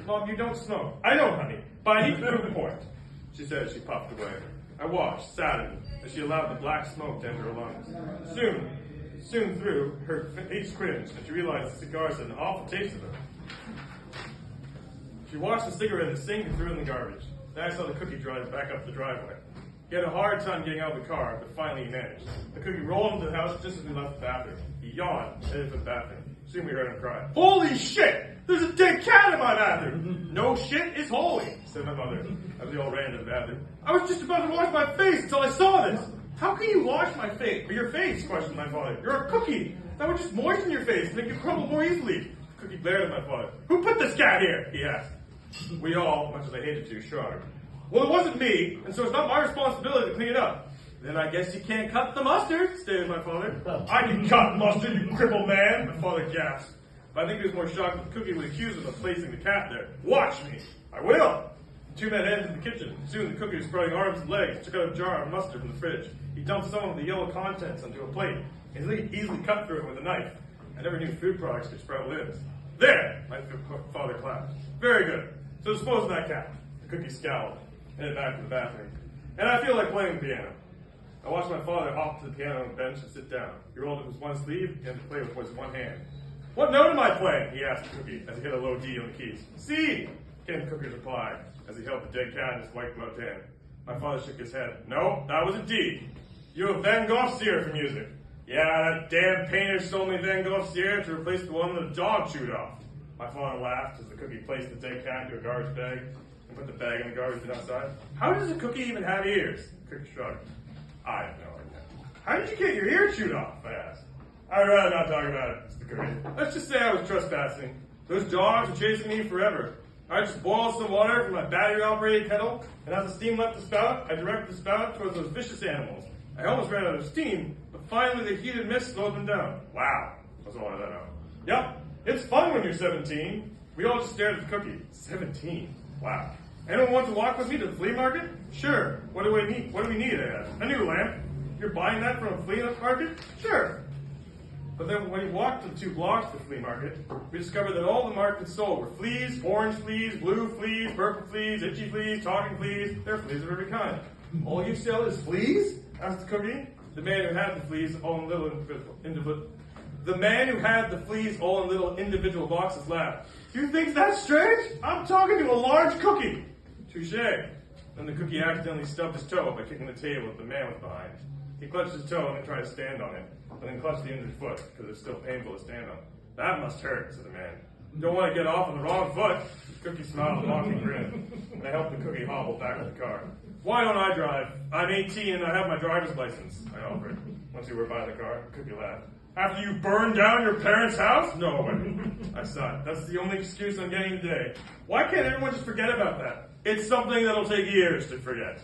Mom, you don't smoke. I know, honey, but I need to prove a point, she said as she puffed away. I watched, saddened, as she allowed the black smoke to enter her lungs. Soon through, her face cringed, and she realized the cigars had an awful taste of them. She watched the cigarette in the sink and threw it in the garbage. Then I saw the cookie drive back up the driveway. He had a hard time getting out of the car, but finally he managed. The cookie rolled into the house just as we left the bathroom. He yawned, headed for the bathroom. Soon we heard him cry, "Holy shit! There's a dead cat in my bathroom!" "No shit is holy," said my mother, as we all ran to the bathroom. "I was just about to wash my face until I saw this." "How can you wash my face, or your face?" questioned my father. "You're a cookie. That would just moisten your face and make it crumble more easily." The cookie glared at my father. "Who put this cat here?" he asked. We all, much as I hated to, shrugged. "Well, it wasn't me, and so it's not my responsibility to clean it up." "Then I guess you can't cut the mustard," stated my father. "I can cut mustard, you crippled man," my father gasped. But I think he was more shocked that the cookie would accuse him of placing the cat there. "Watch me." "I will." The two men headed to the kitchen. Soon the cookie was spreading arms and legs, took out a jar of mustard from the fridge. He dumped some of the yellow contents onto a plate, and easily cut through it with a knife. I never knew food products could sprout limbs. "There," my father clapped. "Very good. So dispose of that cat." The cookie scowled, headed back to the bathroom. "And I feel like playing the piano." I watched my father hop to the piano bench and sit down. He rolled it with one sleeve and played with his one hand. "What note am I playing?" he asked the cookie as he hit a low D on the keys. "C," came the cookie's reply as he held the dead cat in his white gloved hand. My father shook his head. "No, that was a D. You have Van Gogh's ear for music." "Yeah, that damn painter stole me Van Gogh's ear to replace the one that the dog chewed off." My father laughed as the cookie placed the dead cat into a garbage bag and put the bag in the garbage bin outside. "How does a cookie even have ears?" The cookie shrugged. "I have no idea." "How did you get your ear chewed off?" I asked. "I'd rather not talk about it," said the cookie. "Let's just say I was trespassing. Those dogs were chasing me forever. I just boiled some water from my battery-operated kettle, and as the steam left the spout, I directed the spout towards those vicious animals. I almost ran out of steam, but finally the heated mist slowed them down." "Wow," was all I let out. "Yep, it's fun when you're 17. We all just stared at the cookie. 17. Wow. "Anyone want to walk with me to the flea market?" "Sure. What do we need?" I asked. "A new lamp." "You're buying that from a flea market?" "Sure." But then when we walked to the 2 blocks to the flea market, we discovered that all the market sold were fleas, orange fleas, blue fleas, purple fleas, itchy fleas, talking fleas. There are fleas of every kind. "All you sell is fleas?" asked the cookie. The man who had the fleas all in little individual boxes laughed. "You think that's strange? I'm talking to a large cookie." "Touché." Then the cookie accidentally stubbed his toe by kicking the table that the man was behind. He clutched his toe and then tried to stand on it, and then clutched the injured foot because it's still painful to stand on. "That must hurt," said the man. "Don't want to get off on the wrong foot." The cookie smiled with a mocking grin, and I helped the cookie hobble back to the car. "Why don't I drive? I'm 18 and I have my driver's license," I offered. Once we were by the car, the cookie laughed. "After you burned down your parents' house?" "No way." I sighed. "That's the only excuse I'm getting today. Why can't everyone just forget about that? It's something that'll take years to forget."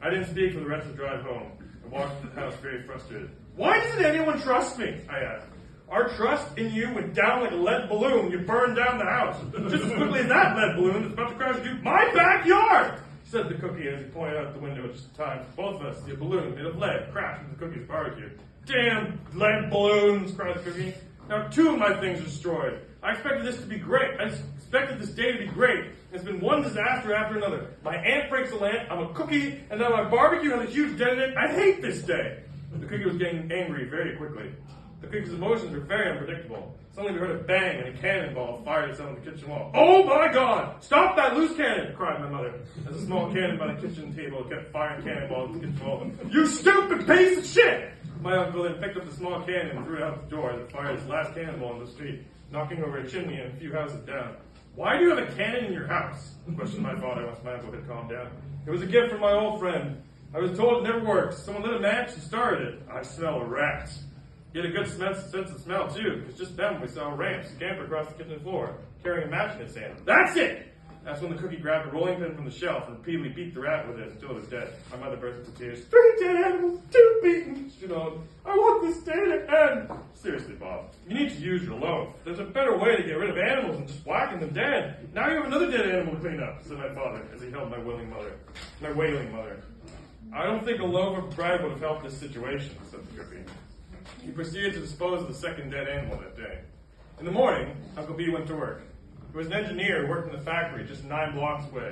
I didn't speak for the rest of the drive home. I walked to the house very frustrated. "Why doesn't anyone trust me?" I asked. "Our trust in you went down like a lead balloon when you burned down the house. Just as quickly as that lead balloon that's about to crash into my backyard," said the cookie as he pointed out the window at just time for both of us to see a balloon made of lead crash into the cookie's barbecue. "Damn lead balloons," cried the cookie. "Now 2 of my things are destroyed. I expected this day to be great. It's been one disaster after another. My aunt breaks a lamp, I'm a cookie, and now my barbecue has a huge dent in it. I hate this day." The cookie was getting angry very quickly. The cookie's emotions were very unpredictable. Suddenly we heard a bang and a cannonball fired at someone on the kitchen wall. "Oh my God! Stop that loose cannon!" cried my mother, as a small cannon by the kitchen table kept firing cannonballs at the kitchen wall. "You stupid piece of shit!" My uncle then picked up the small cannon and threw it out the door as it fired its last cannonball in the street, knocking over a chimney and a few houses down. "Why do you have a cannon in your house?" questioned my father once my uncle had calmed down. "It was a gift from my old friend. I was told it never worked. Someone lit a match and started it. I smell a rat." He had a good sense of smell, too, because just then we saw a ramp scamper across the kitchen floor, carrying a match in its hand. "That's it!" That's when the cookie grabbed a rolling pin from the shelf and repeatedly beat the rat with it until it was dead. My mother burst into tears. "3 dead animals, 2 beaten," she moaned. "I want this day to end." "Seriously, Bob, you need to use your loaf. There's a better way to get rid of animals than just whacking them dead. Now you have another dead animal to clean up," said my father as he held my wailing mother. "I don't think a loaf of bread would have helped this situation," said the cookie. He proceeded to dispose of the second dead animal that day. In the morning, Uncle B went to work. It was an engineer who worked in the factory just 9 blocks away.